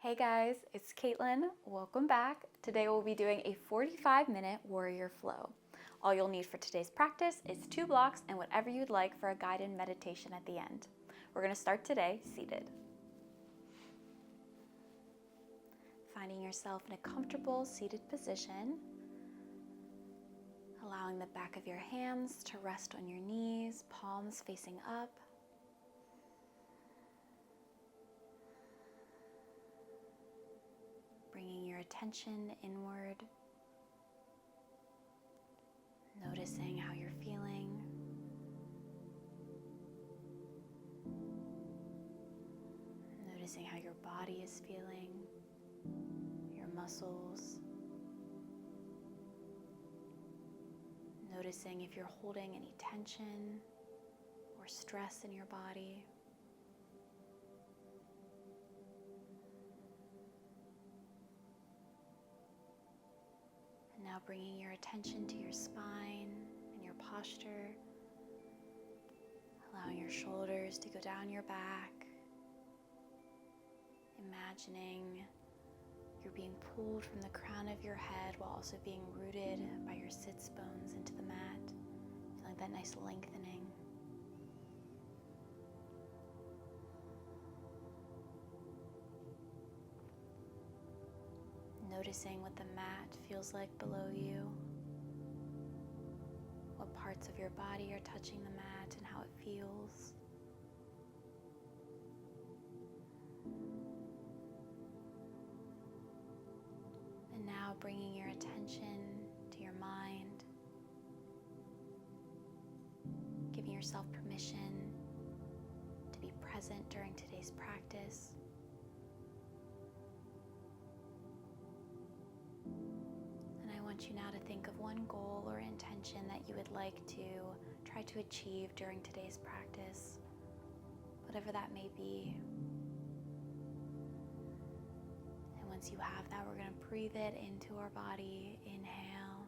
Hey guys, it's Katelyn. Welcome back. Today we'll be doing a 45-minute warrior flow. All you'll need for today's practice is 2 blocks and whatever you'd like for a guided meditation at the end. We're going to start today seated. Finding yourself in a comfortable seated position, allowing the back of your hands to rest on your knees, palms facing up. Bringing your attention inward, noticing how you're feeling, noticing how your body is feeling, your muscles, noticing if you're holding any tension or stress in your body. Now bringing your attention to your spine and your posture, allowing your shoulders to go down your back, imagining you're being pulled from the crown of your head while also being rooted by your sits bones into the mat, feeling that nice lengthening. Noticing what the mat feels like below you, what parts of your body are touching the mat and how it feels. And now bringing your attention to your mind, giving yourself permission to be present during today's practice. I want you now to think of one goal or intention that you would like to try to achieve during today's practice, whatever that may be. And once you have that, we're going to breathe it into our body. Inhale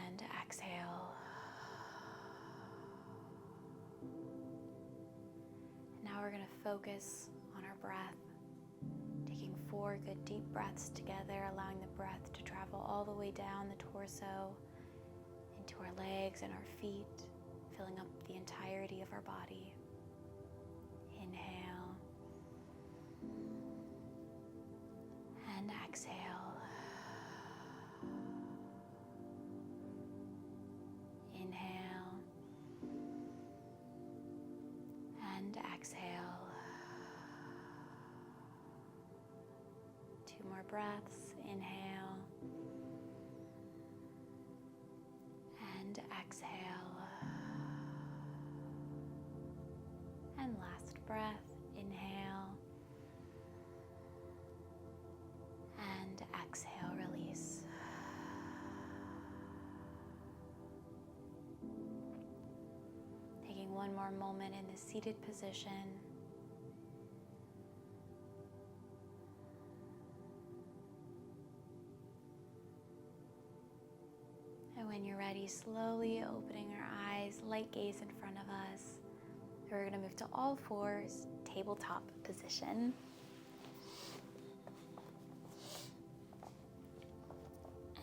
and exhale. And now we're going to focus on our breath. Taking 4 good deep breaths together, allowing the breath to travel all the way down the torso, into our legs and our feet, filling up the entirety of our body. Inhale and exhale. Inhale and exhale. 2 more breaths. Inhale and exhale. And last breath. Inhale and exhale. Release. Taking one more moment in the seated position. When you're ready, slowly opening our eyes, light gaze in front of us. We're going to move to all fours, tabletop position.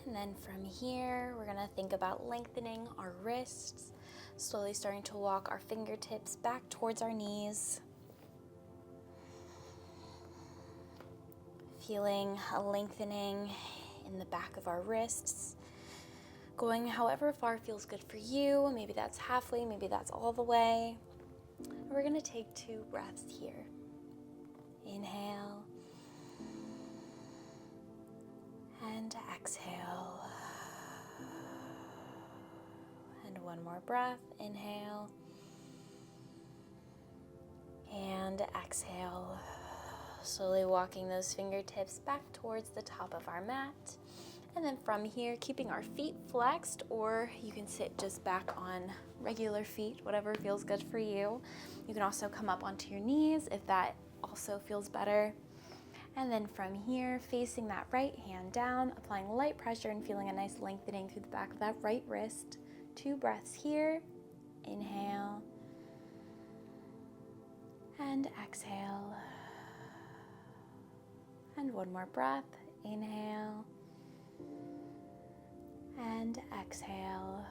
And then from here, we're going to think about lengthening our wrists, slowly starting to walk our fingertips back towards our knees. Feeling a lengthening in the back of our wrists. Going however far feels good for you. Maybe that's halfway, maybe that's all the way. We're going to take 2 breaths here. Inhale and exhale. And 1 more breath. Inhale and exhale. Slowly walking those fingertips back towards the top of our mat. And then from here, keeping our feet flexed, or you can sit just back on regular feet, whatever feels good for you. You can also come up onto your knees if that also feels better. And then from here, facing that right hand down, applying light pressure and feeling a nice lengthening through the back of that right wrist. 2 breaths here. Inhale And exhale. And one more breath. Inhale. And exhale.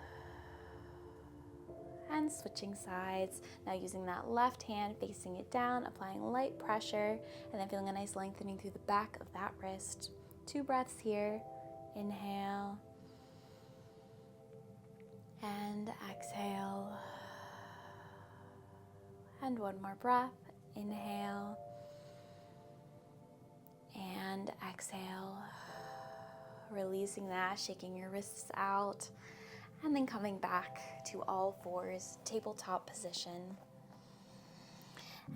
And switching sides. Now using that left hand, facing it down, applying light pressure, and then feeling a nice lengthening through the back of that wrist. 2 breaths here. Inhale. And exhale. And one more breath. Inhale. And exhale. Releasing that, shaking your wrists out, and then coming back to all fours, tabletop position.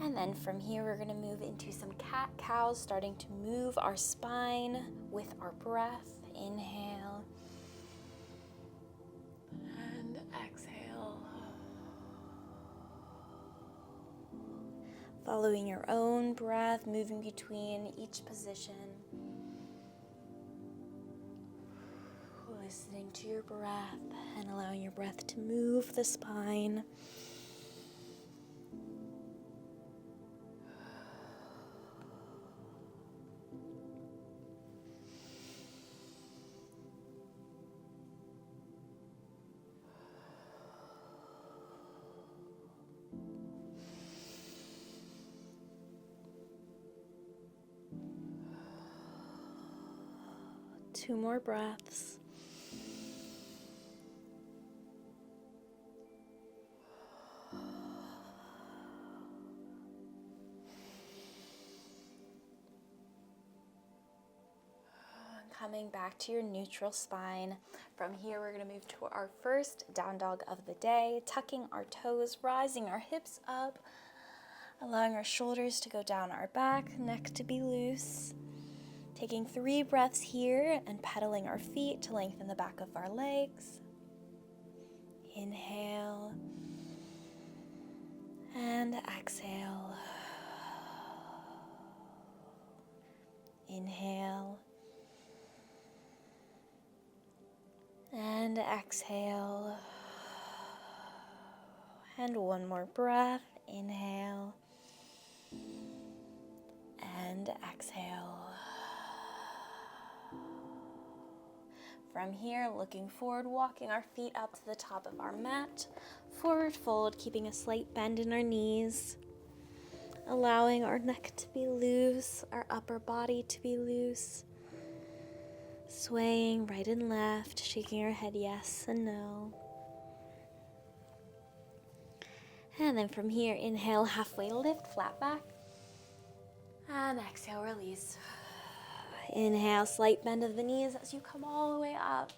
And then from here, we're going to move into some cat-cows, starting to move our spine with our breath. Inhale. And exhale. Following your own breath, moving between each position. Listening to your breath and allowing your breath to move the spine. Two more breaths. Coming back to your neutral spine. From here, we're going to move to our first down dog of the day, tucking our toes, rising our hips up, allowing our shoulders to go down our back, neck to be loose. Taking 3 breaths here and pedaling our feet to lengthen the back of our legs. Inhale and exhale. Inhale and exhale. And one more breath. Inhale and exhale. From here, looking forward, walking our feet up to the top of our mat. Forward fold, keeping a slight bend in our knees. Allowing our neck to be loose, our upper body to be loose. Swaying right and left, shaking our head yes and no. And then from here, inhale, halfway lift, flat back. And exhale, release. Inhale, slight bend of the knees as you come all the way up.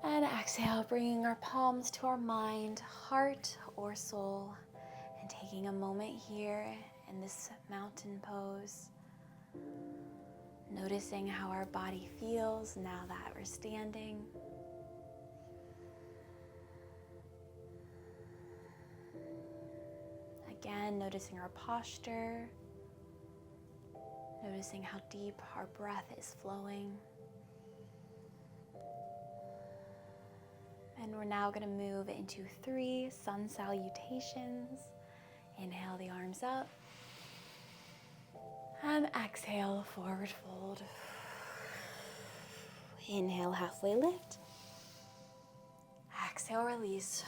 And exhale, bringing our palms to our mind, heart, or soul. And taking a moment here in this mountain pose. Noticing how our body feels now that we're standing. Again, noticing our posture. Noticing how deep our breath is flowing. And we're now going to move into 3 sun salutations. Inhale the arms up. And exhale, forward fold. Inhale, halfway lift. Exhale, release.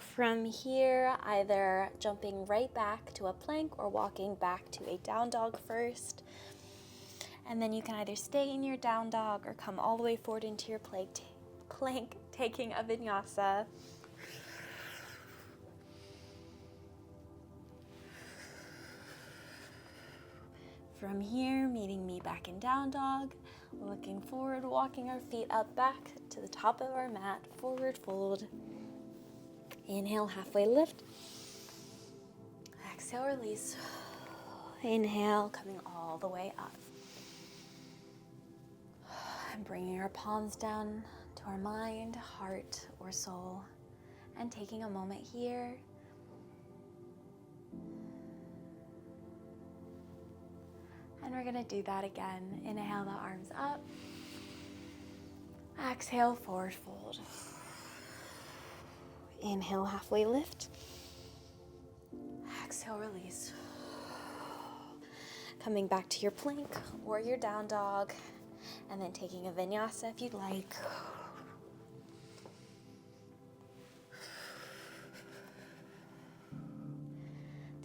From here, either jumping right back to a plank or walking back to a down dog first. And then you can either stay in your down dog or come all the way forward into your plank, taking a vinyasa. From here, meeting me back in down dog, looking forward, walking our feet up back to the top of our mat, forward fold. Inhale, halfway lift. Exhale, release. Inhale, coming all the way up. And bringing our palms down to our mind, heart, or soul. And taking a moment here. And we're gonna do that again. Inhale the arms up. Exhale, forward fold. Inhale, halfway lift. exhale, release. Coming back to your plank or your down dog, and then taking a vinyasa if you'd like.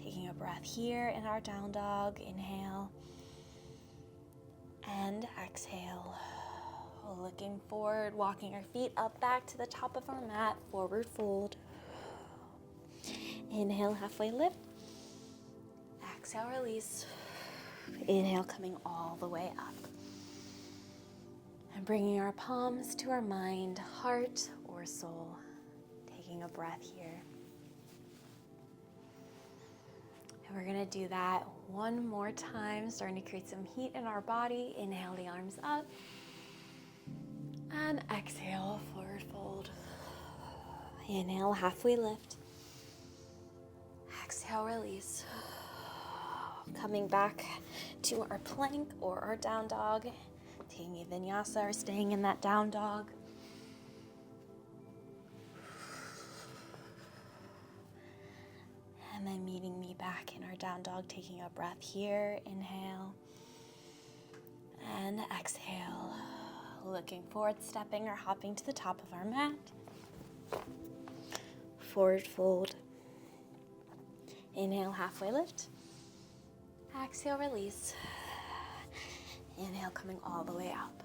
Taking a breath here in our down dog, inhale and exhale. Looking forward, walking our feet up back to the top of our mat, forward fold. Inhale, halfway lift. Exhale, release. Inhale, coming all the way up. And bringing our palms to our mind, heart, or soul. Taking a breath here. And we're gonna do that one more time, starting to create some heat in our body. Inhale, the arms up. And exhale, forward fold. Inhale, halfway lift. Exhale, release. Coming back to our plank or our down dog. Taking a vinyasa or staying in that down dog. And then meeting me back in our down dog, taking a breath here. Inhale. And exhale. Looking forward, stepping or hopping to the top of our mat. Forward fold. Inhale, halfway lift. Exhale, release. Inhale, coming all the way up.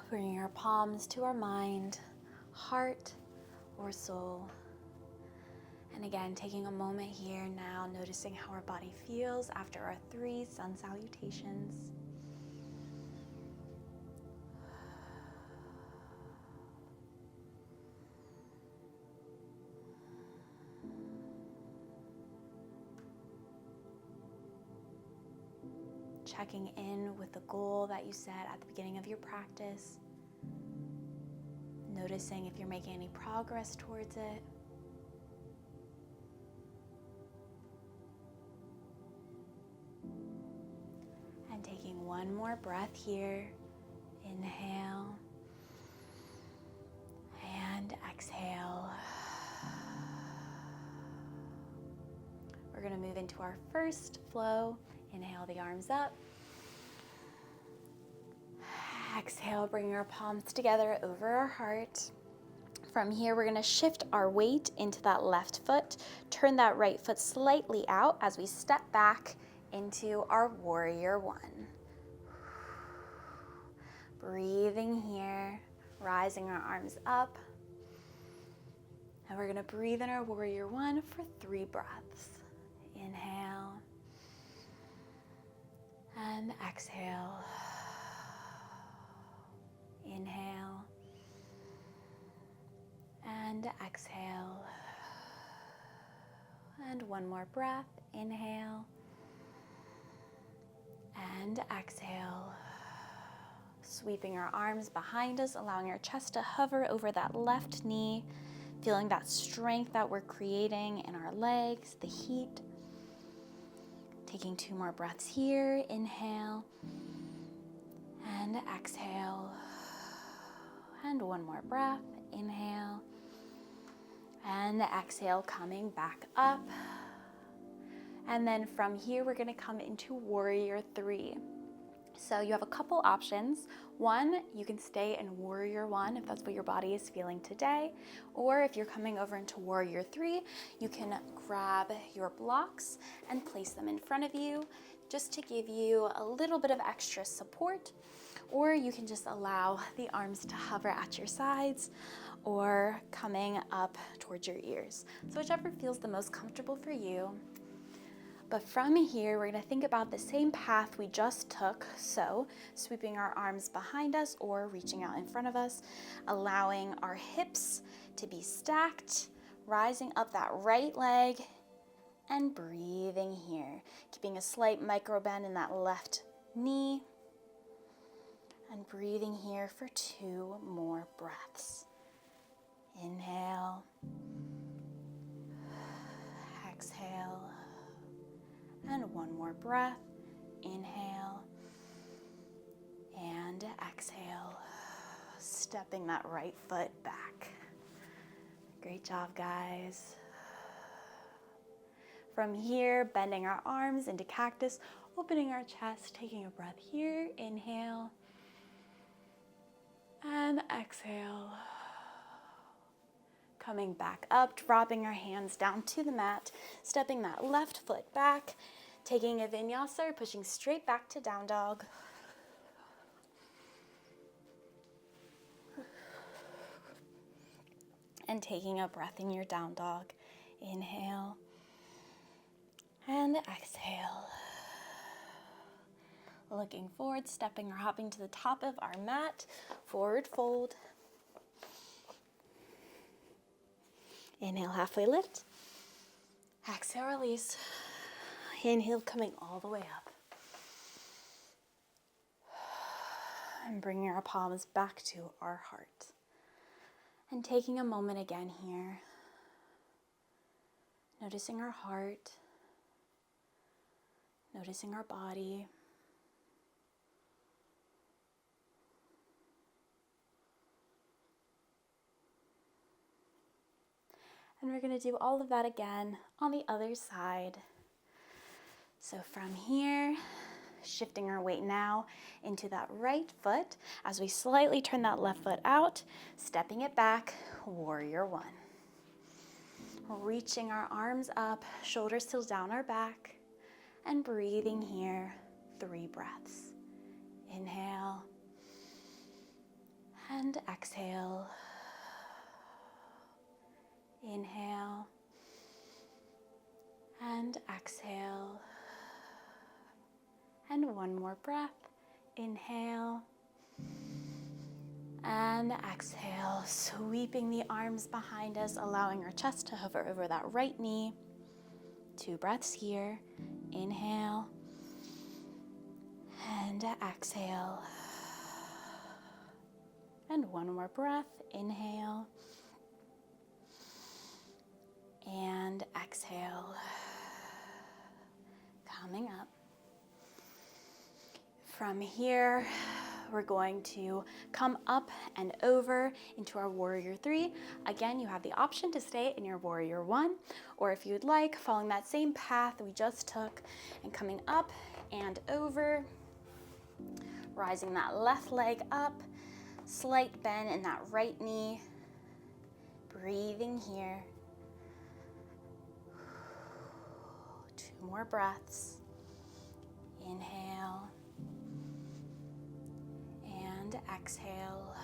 Bringing our palms to our mind, heart, or soul. And again, taking a moment here now, noticing how our body feels after our 3 sun salutations. Checking in with the goal that you set at the beginning of your practice. Noticing if you're making any progress towards it. And taking one more breath here. Inhale. And exhale. We're going to move into our first flow. Inhale, the arms up. Exhale, bringing our palms together over our heart. From here, we're going to shift our weight into that left foot. Turn that right foot slightly out as we step back into our warrior one. Breathing here, rising our arms up. And we're going to breathe in our warrior one for 3 breaths. Inhale. And exhale. Inhale. And exhale. And one more breath. Inhale. And exhale. Sweeping our arms behind us, allowing our chest to hover over that left knee, feeling that strength that we're creating in our legs, the heat. Taking 2 more breaths here. Inhale and exhale. And one more breath. Inhale and exhale, coming back up. And then from here, we're going to come into warrior 3. So you have a couple options. One, you can stay in warrior 1 if that's what your body is feeling today. Or if you're coming over into warrior 3, you can grab your blocks and place them in front of you just to give you a little bit of extra support. Or you can just allow the arms to hover at your sides or coming up towards your ears. So whichever feels the most comfortable for you. But from here, we're going to think about the same path we just took. So sweeping our arms behind us or reaching out in front of us, allowing our hips to be stacked, rising up that right leg and breathing here. Keeping a slight micro bend in that left knee and breathing here for 2 more breaths. Inhale, exhale. And one more breath. Inhale and exhale. Stepping that right foot back. Great job, guys. From here, bending our arms into cactus, opening our chest, taking a breath here. Inhale and exhale. Coming back up, dropping our hands down to the mat, stepping that left foot back, taking a vinyasa, pushing straight back to down dog. And taking a breath in your down dog. Inhale and exhale. Looking forward, stepping or hopping to the top of our mat, forward fold. Inhale, halfway lift. Exhale, release. Inhale, coming all the way up. And bringing our palms back to our heart. And taking a moment again here. Noticing our heart. Noticing our body. And we're going to do all of that again on the other side. So from here, shifting our weight now into that right foot as we slightly turn that left foot out, stepping it back, warrior one. Reaching our arms up, shoulders still down our back, and breathing here, 3 breaths. Inhale and exhale. Inhale and exhale. And one more breath. Inhale and exhale. Sweeping the arms behind us, allowing our chest to hover over that right knee. 2 breaths here. Inhale and exhale. And one more breath. Inhale and exhale. Coming up. From here, we're going to come up and over into our warrior 3. Again, you have the option to stay in your warrior 1, or if you'd like, following that same path we just took and coming up and over, rising that left leg up, slight bend in that right knee, breathing here. 2 more breaths. Inhale and exhale.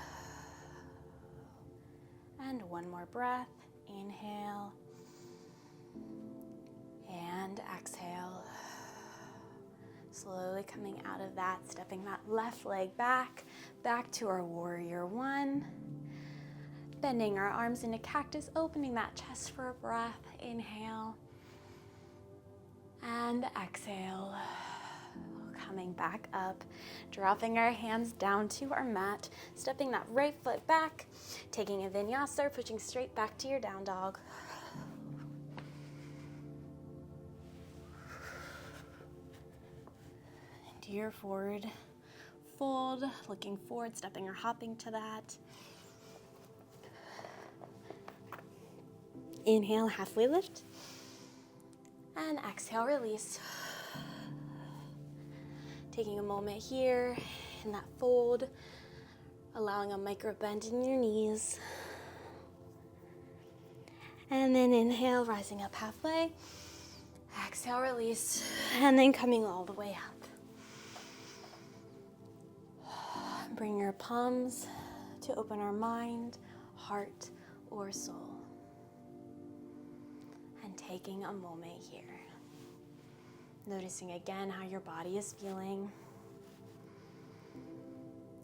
And one more breath. Inhale and exhale. Slowly coming out of that, stepping that left leg back to our warrior 1. Bending our arms into cactus, opening that chest for a breath. Inhale and exhale. Coming back up, dropping our hands down to our mat, stepping that right foot back, taking a vinyasa, pushing straight back to your down dog. Into your forward fold, looking forward, stepping or hopping to that. Inhale, halfway lift. And exhale, release. Taking a moment here in that fold, allowing a micro bend in your knees. And then inhale, rising up halfway. Exhale, release. And then coming all the way up. Bring your palms to open our mind, heart, or soul. And taking a moment here. Noticing again how your body is feeling.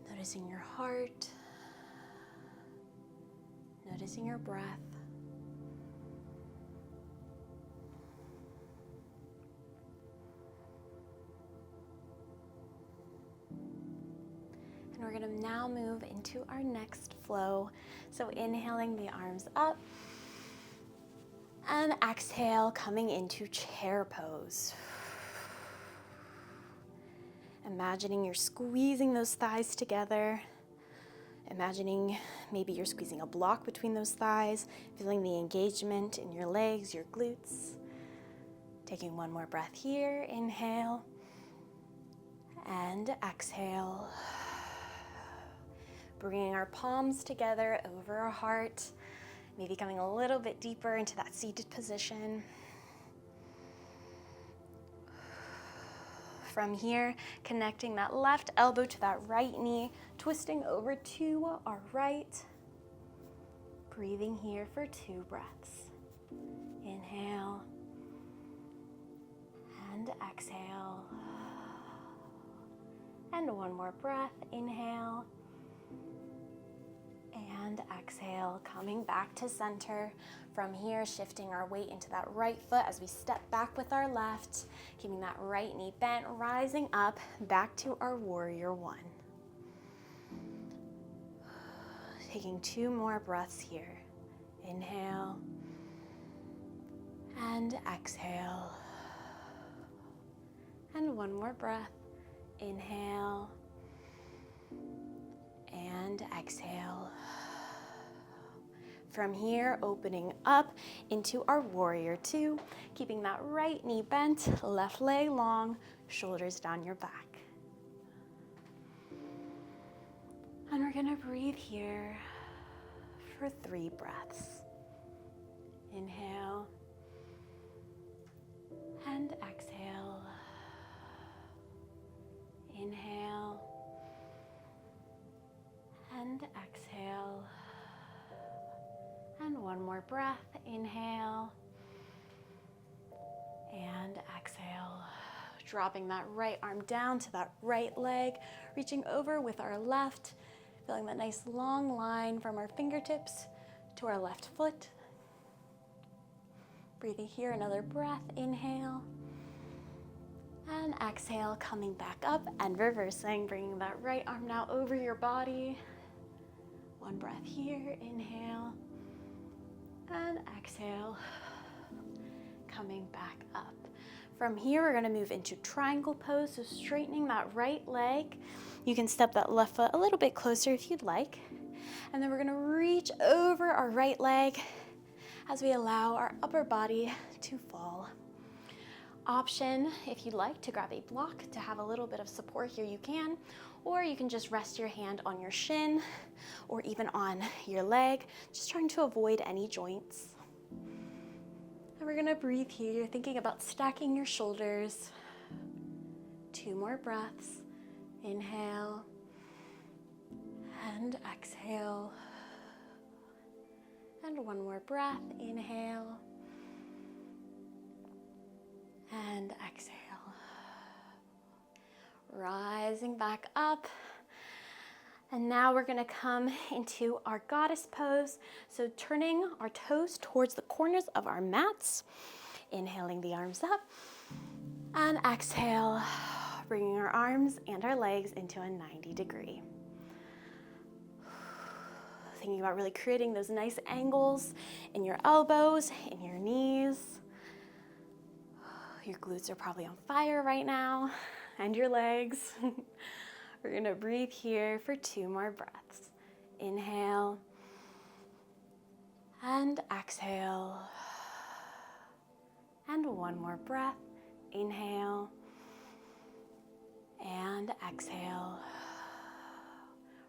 Noticing your heart. Noticing your breath. And we're going to now move into our next flow. So inhaling the arms up. And exhale, coming into chair pose. Imagining you're squeezing those thighs together. Imagining maybe you're squeezing a block between those thighs, feeling the engagement in your legs, your glutes. Taking one more breath here, inhale and exhale. Bringing our palms together over our heart, maybe coming a little bit deeper into that seated position. From here, connecting that left elbow to that right knee, twisting over to our right. Breathing here for 2 breaths. Inhale and exhale. And one more breath, inhale and exhale, coming back to center. From here, shifting our weight into that right foot as we step back with our left, keeping that right knee bent, rising up back to our warrior 1. Taking 2 more breaths here. Inhale and exhale. And one more breath. Inhale and exhale. From here, opening up into our warrior 2, keeping that right knee bent, left leg long, shoulders down your back. And we're gonna breathe here for 3 breaths. Inhale and exhale. Inhale and exhale. And one more breath, inhale and exhale. Dropping that right arm down to that right leg, reaching over with our left, feeling that nice long line from our fingertips to our left foot. Breathing here, another breath, inhale and exhale, coming back up and reversing, bringing that right arm now over your body. One breath here, inhale and exhale, coming back up. From here, we're gonna move into triangle pose, so straightening that right leg. You can step that left foot a little bit closer if you'd like. And then we're gonna reach over our right leg as we allow our upper body to fall. Option, if you'd like to grab a block to have a little bit of support here, you can, or you can just rest your hand on your shin or even on your leg, just trying to avoid any joints. And we're gonna breathe here, thinking about stacking your shoulders. 2 more breaths. Inhale and exhale. And one more breath. Inhale and exhale. Rising back up. And now we're gonna come into our goddess pose. So turning our toes towards the corners of our mats. Inhaling the arms up. And exhale, bringing our arms and our legs into a 90-degree. Thinking about really creating those nice angles in your elbows, in your knees. Your glutes are probably on fire right now, and your legs. We're gonna breathe here for 2 more breaths. Inhale and exhale. And one more breath. Inhale and exhale.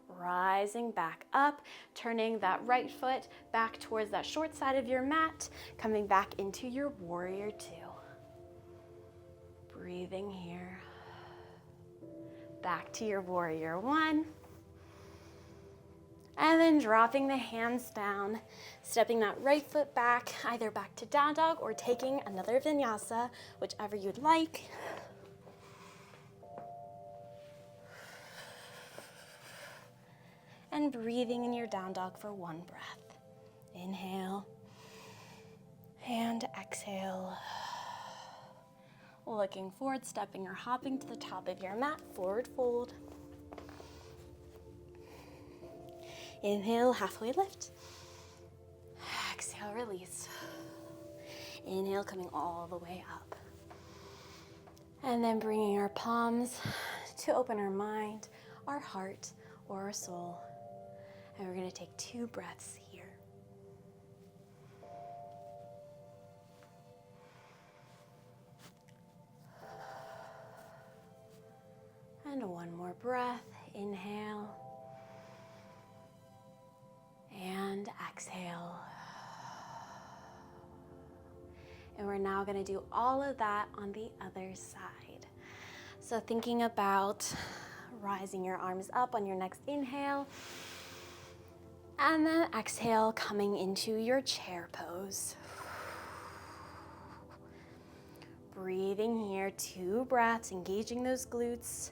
Rising back up, turning that right foot back towards that short side of your mat, coming back into your warrior 2. Breathing here. Back to your warrior 1. And then dropping the hands down, stepping that right foot back, either back to down dog or taking another vinyasa, whichever you'd like. And breathing in your down dog for 1 breath. Inhale and exhale. Looking forward, stepping or hopping to the top of your mat, forward fold. Inhale, halfway lift. Exhale, release. Inhale, coming all the way up. And then bringing our palms to open our mind, our heart, or our soul. And we're gonna take 2 breaths here. And one more breath. Inhale. And exhale. And we're now going to do all of that on the other side. So thinking about rising your arms up on your next inhale. And then exhale, coming into your chair pose. Breathing here, 2 breaths, engaging those glutes.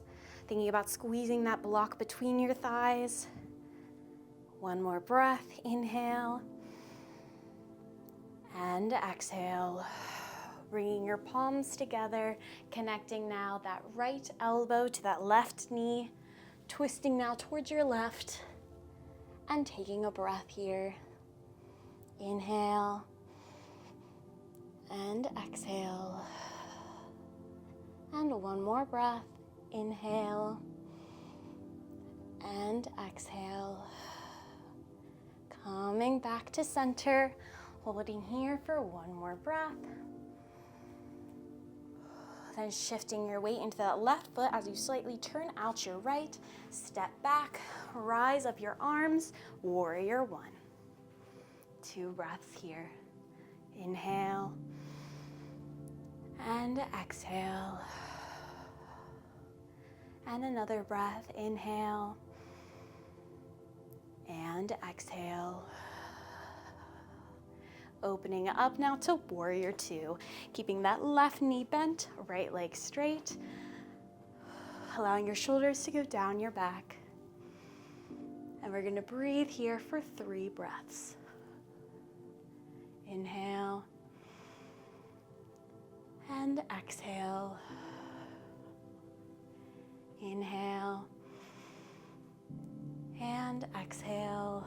Thinking about squeezing that block between your thighs. One more breath, inhale. And exhale. Bringing your palms together, connecting now that right elbow to that left knee. Twisting now towards your left. And taking a breath here. Inhale. And exhale. And one more breath. Inhale. And exhale. Coming back to center. Holding here for one more breath. Then shifting your weight into that left foot as you slightly turn out your right. Step back. Rise up your arms. Warrior 1. 2 breaths here. Inhale. And exhale. And another breath. Inhale. And exhale. Opening up now to Warrior 2. Keeping that left knee bent, right leg straight. Allowing your shoulders to go down your back. And we're going to breathe here for 3 breaths. Inhale. And exhale. Inhale. And exhale.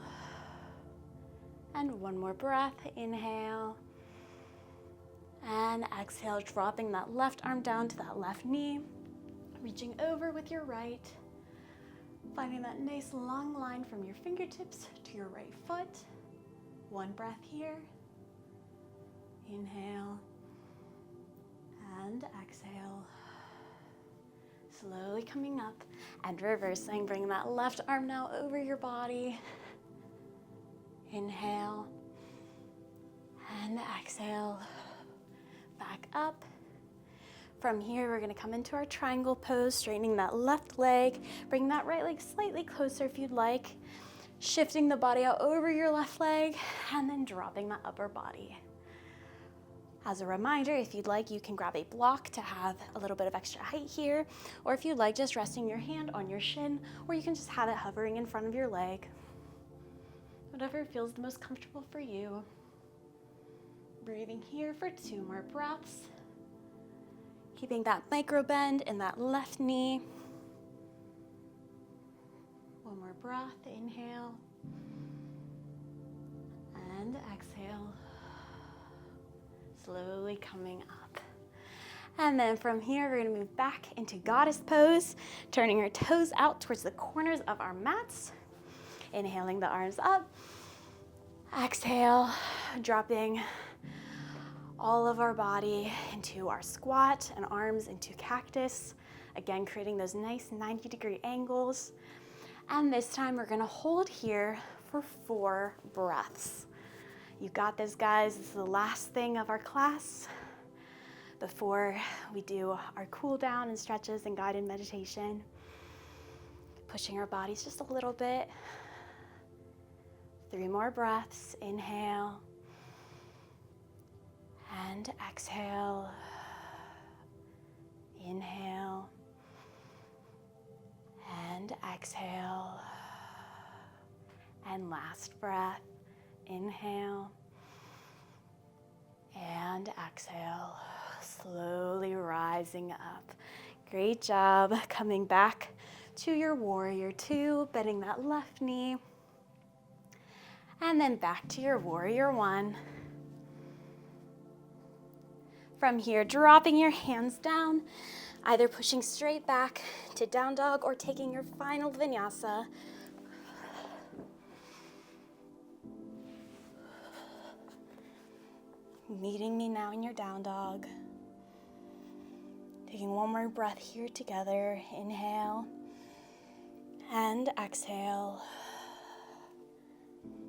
And one more breath. Inhale. And exhale, dropping that left arm down to that left knee. Reaching over with your right. Finding that nice long line from your fingertips to your right foot. One breath here. Inhale. And exhale. Slowly coming up and reversing. Bring that left arm now over your body. Inhale. And exhale. Back up. From here, we're going to come into our triangle pose, straightening that left leg. Bring that right leg slightly closer if you'd like. Shifting the body out over your left leg, and then dropping the upper body. As a reminder, if you'd like, you can grab a block to have a little bit of extra height here, or if you'd like, just resting your hand on your shin, or you can just have it hovering in front of your leg. Whatever feels the most comfortable for you. Breathing here for 2 more breaths. Keeping that micro bend in that left knee. One more breath, inhale. And exhale. Slowly coming up. And then from here, we're gonna move back into goddess pose, turning our toes out towards the corners of our mats. Inhaling the arms up. Exhale, dropping all of our body into our squat and arms into cactus. Again, creating those nice 90-degree angles. And this time we're gonna hold here for 4 breaths. You got this, guys. This is the last thing of our class before we do our cool down and stretches and guided meditation. Pushing our bodies just a little bit. 3 more breaths. Inhale. And exhale. Inhale. And exhale. And last breath. Inhale. And exhale. Slowly rising up. Great job. Coming back to your Warrior 2, bending that left knee. And then back to your Warrior 1. From here, dropping your hands down, either pushing straight back to down dog or taking your final vinyasa. Meeting me now in your down dog. Taking one more breath here together. Inhale and exhale.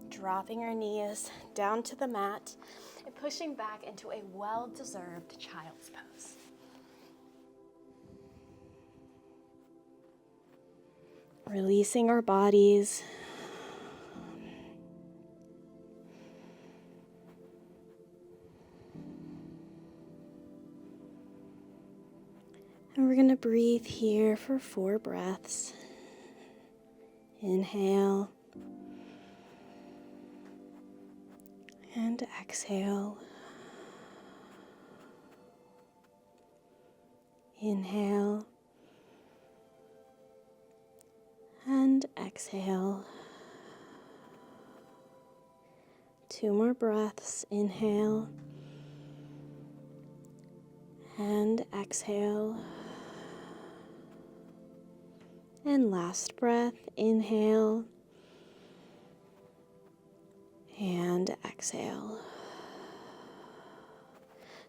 Dropping our knees down to the mat and pushing back into a well-deserved child's pose. Releasing our bodies. And we're going to breathe here for 4 breaths. Inhale. And exhale. Inhale. And exhale. 2 more breaths. Inhale. And exhale. And last breath. Inhale. And exhale.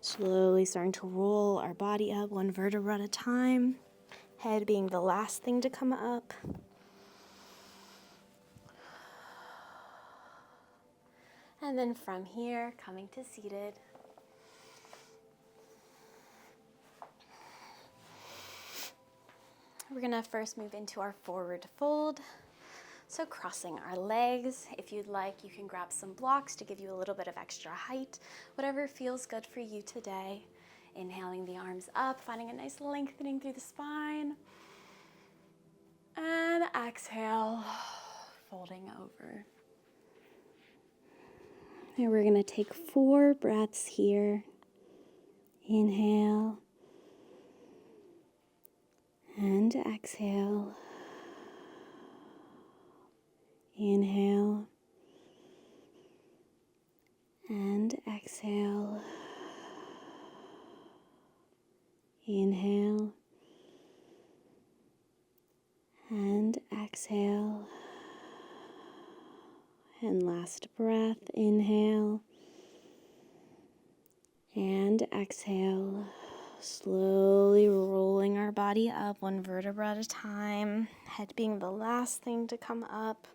Slowly starting to roll our body up 1 vertebra at a time. Head being the last thing to come up. And then from here, coming to seated. We're gonna first move into our forward fold. So crossing our legs. If you'd like, you can grab some blocks to give you a little bit of extra height, whatever feels good for you today. Inhaling the arms up, finding a nice lengthening through the spine. And exhale, folding over. And we're gonna take 4 breaths here. Inhale. And exhale. Inhale. And exhale. Inhale. And exhale. And last breath, inhale. And exhale. Slowly rolling our body up 1 vertebra at a time. Head being the last thing to come up.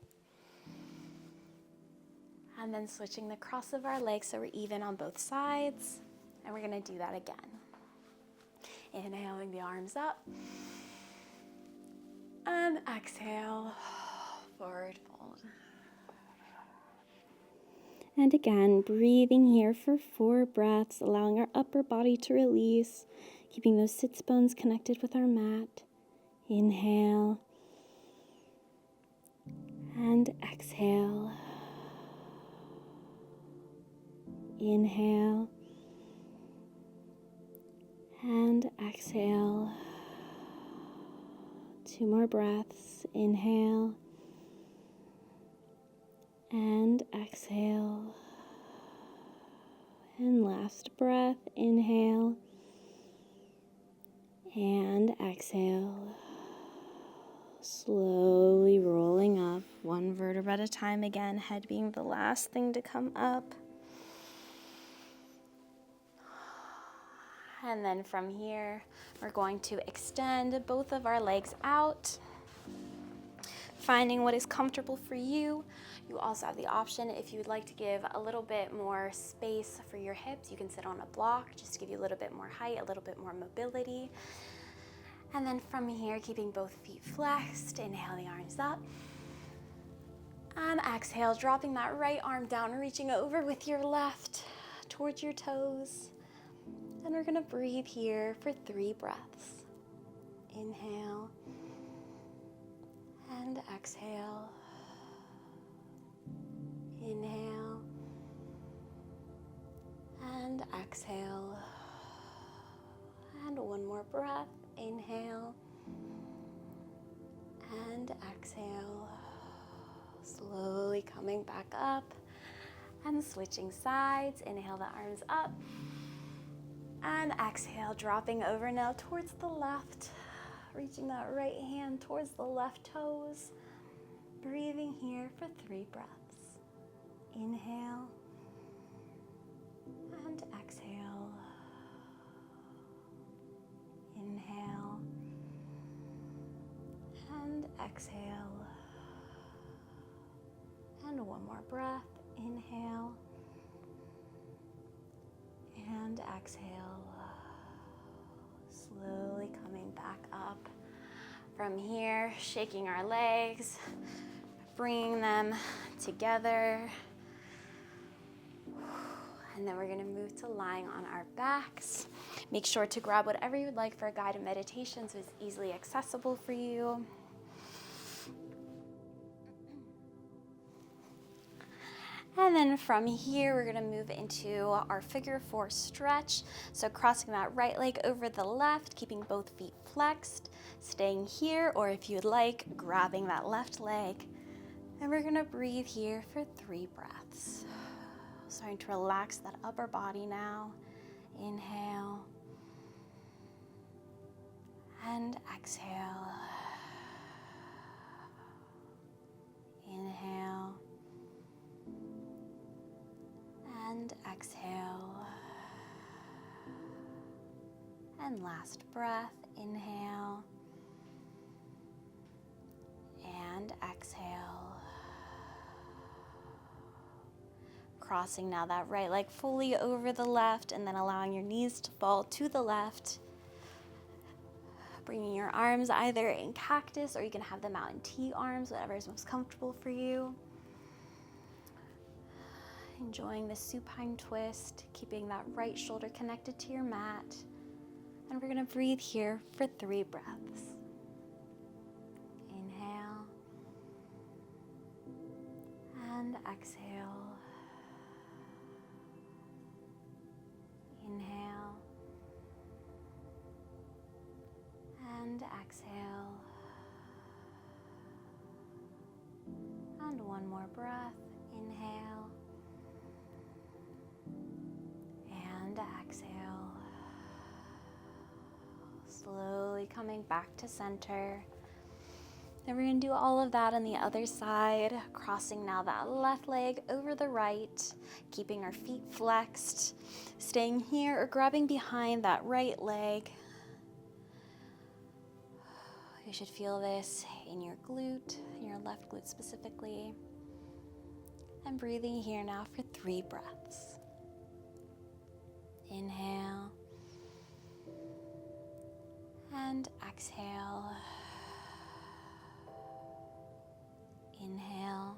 And then switching the cross of our legs so we're even on both sides. And we're going to do that again. Inhaling the arms up. And exhale, forward fold. And again, breathing here for 4 breaths, allowing our upper body to release, keeping those sits bones connected with our mat. Inhale. And exhale. Inhale. And exhale. 2 more breaths. Inhale. And exhale. And last breath. Inhale. And exhale. Slowly rolling up 1 vertebra at a time again, head being the last thing to come up. And then from here, we're going to extend both of our legs out, finding what is comfortable for you. You also have the option, if you would like to give a little bit more space for your hips, you can sit on a block just to give you a little bit more height, a little bit more mobility. And then from here, keeping both feet flexed, inhale the arms up. And exhale, dropping that right arm down, reaching over with your left towards your toes. And we're gonna breathe here for 3 breaths. Inhale and exhale. Inhale and exhale. And 1 more breath. Inhale and exhale. Slowly coming back up and switching sides. Inhale the arms up. And exhale, dropping over now towards the left, reaching that right hand towards the left toes. Breathing here for 3 breaths. Inhale and exhale. Inhale exhale. And one more breath. Inhale. And exhale. Slowly coming back up. From here, shaking our legs, bringing them together. And then we're gonna move to lying on our backs. Make sure to grab whatever you would like for a guided meditation so it's easily accessible for you. And then from here, we're gonna move into our figure 4 stretch. So crossing that right leg over the left, keeping both feet flexed, staying here, or if you'd like, grabbing that left leg. And we're gonna breathe here for 3 breaths. Starting to relax that upper body now. Inhale. And exhale. Inhale. And exhale. And last breath, inhale. And exhale. Crossing now that right leg fully over the left and then allowing your knees to fall to the left. Bringing your arms either in cactus or you can have them out in T arms, whatever is most comfortable for you. Enjoying the supine twist, keeping that right shoulder connected to your mat. And we're gonna breathe here for 3 breaths. Inhale. And exhale. Inhale. And exhale. And one more breath. Inhale. And exhale. Slowly coming back to center. Then we're going to do all of that on the other side, crossing now that left leg over the right, keeping our feet flexed, staying here or grabbing behind that right leg. You should feel this in your glute, your left glute specifically. And breathing here now for 3 breaths. Inhale. And exhale. Inhale.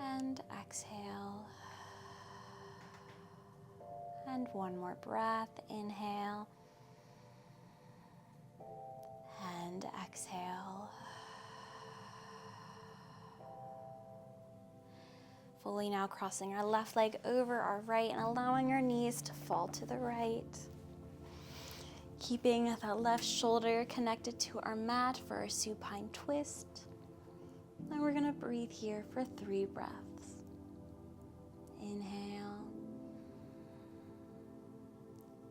And exhale. And one more breath. Inhale. And exhale. Fully now crossing our left leg over our right and allowing our knees to fall to the right. Keeping that left shoulder connected to our mat for our supine twist. And we're gonna breathe here for 3 breaths. Inhale.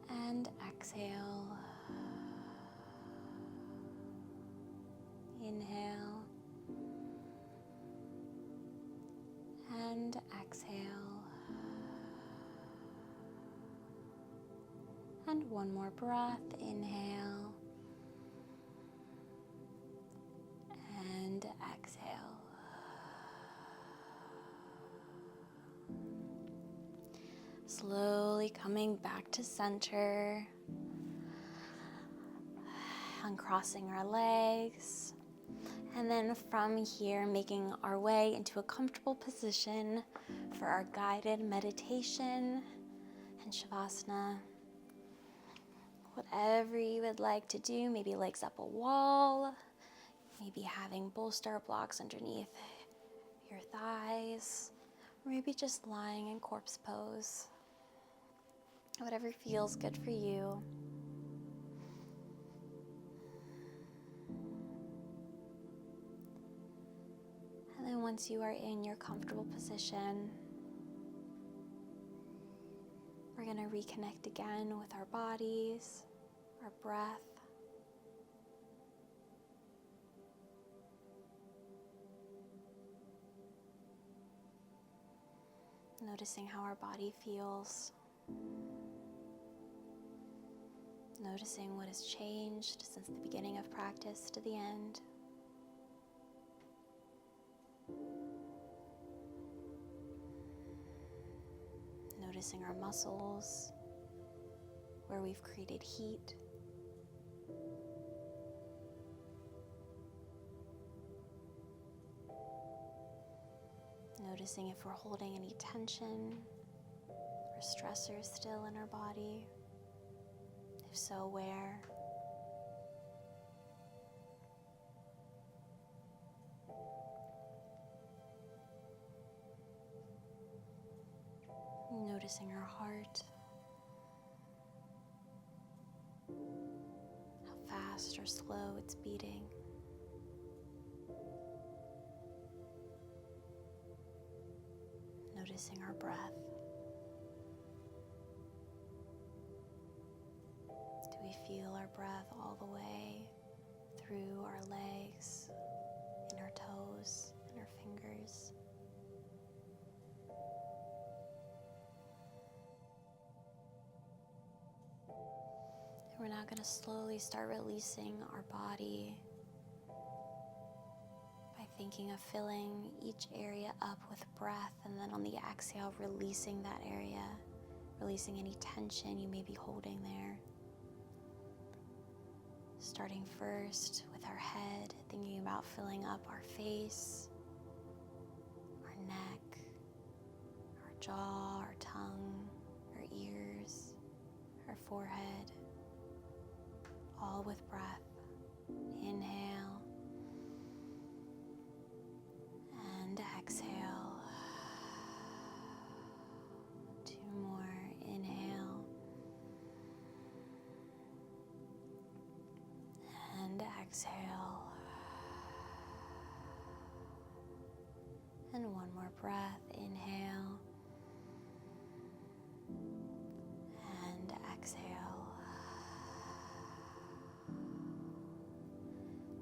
And exhale. Inhale. And exhale. And one more breath. Inhale. And exhale. Slowly coming back to center. Uncrossing our legs. And then from here, making our way into a comfortable position for our guided meditation and Shavasana. Whatever you would like to do, maybe legs up a wall, maybe having bolster blocks underneath your thighs, or maybe just lying in corpse pose. Whatever feels good for you. And then once you are in your comfortable position, we're going to reconnect again with our bodies, our breath. Noticing how our body feels. Noticing what has changed since the beginning of practice to the end. Noticing our muscles, where we've created heat. Noticing if we're holding any tension or stressors still in our body. If so, where? Noticing our heart, how fast or slow it's beating. Noticing our breath. Do we feel our breath all the way through our legs, in our toes, in our fingers? We're now going to slowly start releasing our body by thinking of filling each area up with breath, and then on the exhale, releasing that area, releasing any tension you may be holding there. Starting first with our head, thinking about filling up our face, our neck, our jaw, our tongue, our ears, our forehead. All with breath. Inhale and exhale. 2 more. Inhale and exhale. And 1 more breath. Inhale and exhale.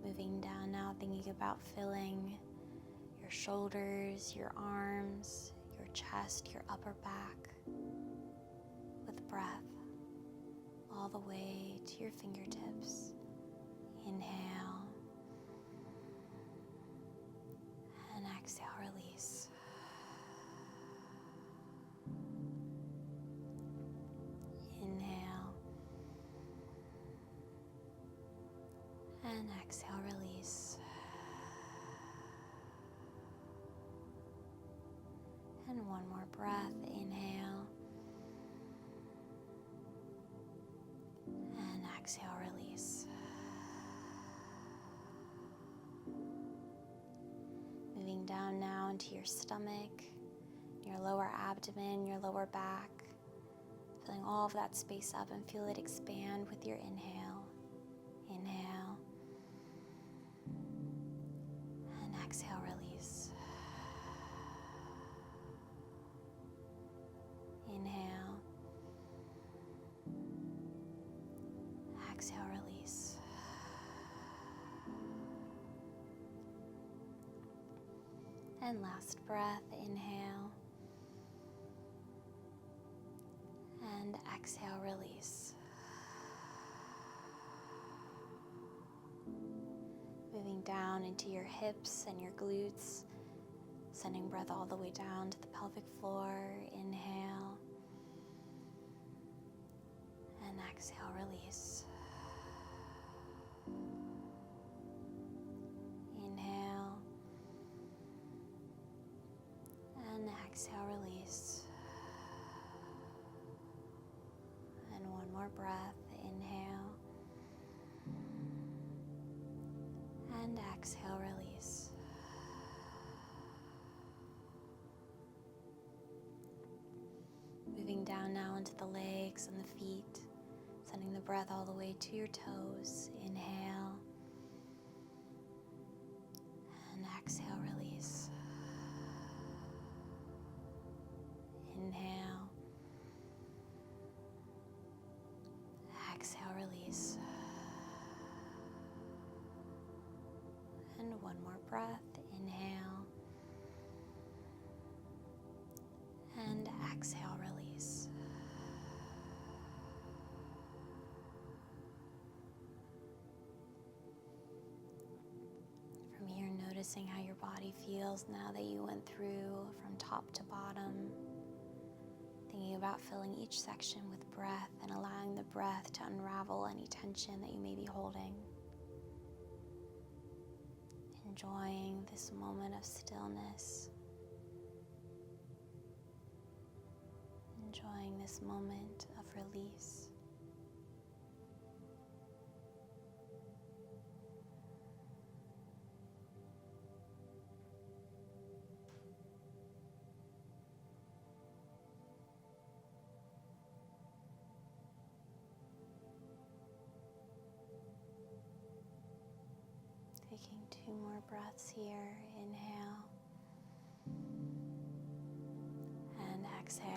Moving down now, thinking about filling your shoulders, your arms, your chest, your upper back with breath all the way to your fingertips. Inhale and exhale, release. Inhale and exhale, release. And 1 more breath. Inhale and exhale, release. Moving down now into your stomach, your lower abdomen, your lower back. Filling all of that space up and feel it expand with your inhale. Inhale and exhale, release. Inhale, exhale, release. And last breath, inhale and exhale, release. Moving down into your hips and your glutes, sending breath all the way down to the pelvic floor. Inhale and exhale, release. Inhale and exhale, release. And 1 more breath. Inhale and exhale, release. Moving down now into the legs and the feet, sending the breath all the way to your toes. Inhale and exhale, release. Inhale, exhale, release. And 1 more breath. Inhale and exhale, release. Noticing how your body feels now that you went through from top to bottom. Thinking about filling each section with breath and allowing the breath to unravel any tension that you may be holding. Enjoying this moment of stillness. Enjoying this moment of release. Taking 2 more breaths here. Inhale and exhale.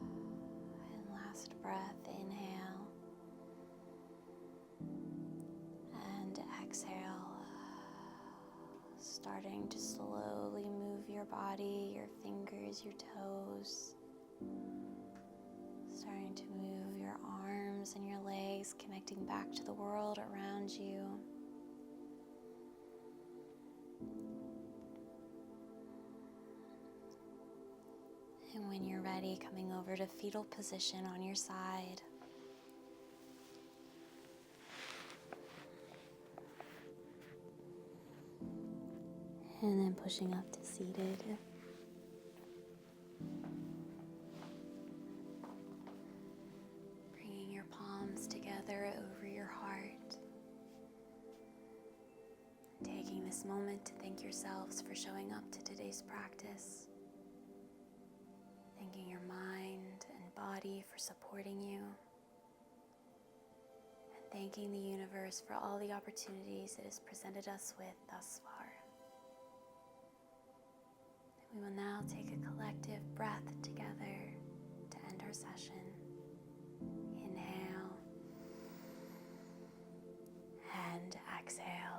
And last breath, inhale and exhale. Starting to slowly move your body, your fingers, your toes. Starting to move your arms and your legs, connecting back to the world around you. And when you're ready, coming over to fetal position on your side. And then pushing up to seated. Bringing your palms together over your heart. Taking this moment to thank yourselves for showing up to today's practice. Thanking your mind and body for supporting you. And thanking the universe for all the opportunities it has presented us with thus far. We will now take a collective breath together to end our session. Inhale and exhale.